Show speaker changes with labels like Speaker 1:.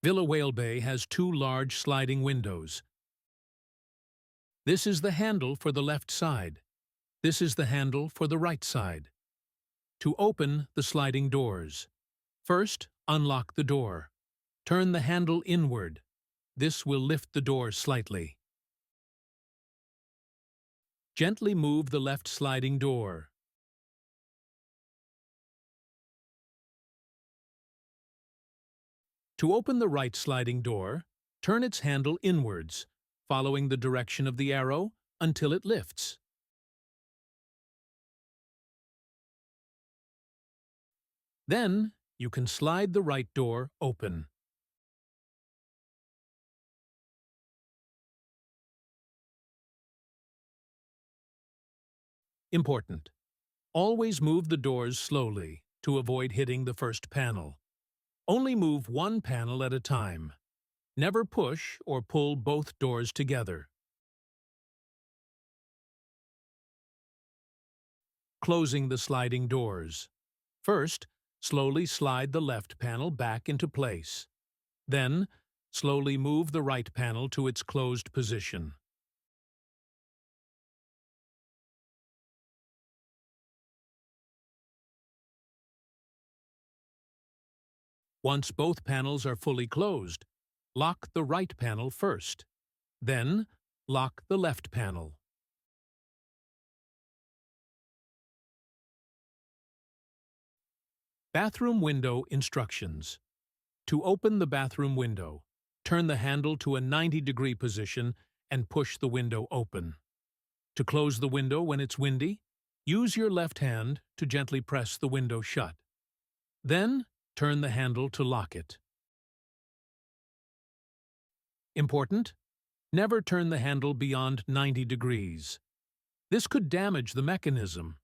Speaker 1: Villa Whale Bay has two large sliding windows. This is the handle for the left side. This is the handle for the right side. To open the sliding doors, first unlock the door. Turn the handle inward. This will lift the door slightly. Gently move the left sliding door. To open the right sliding door, turn its handle inwards, following the direction of the arrow until it lifts. Then, you can slide the right door open. Important: always move the doors slowly to avoid hitting the first panel. Only move one panel at a time. Never push or pull both doors together. Closing the sliding doors. First, slowly slide the left panel back into place. Then, slowly move the right panel to its closed position. Once both panels are fully closed, lock the right panel first. Then, lock the left panel. Bathroom window instructions. To open the bathroom window, turn the handle to a 90-degree position and push the window open. To close the window when it's windy, use your left hand to gently press the window shut. Then, turn the handle to lock it. Important: never turn the handle beyond 90 degrees. This could damage the mechanism.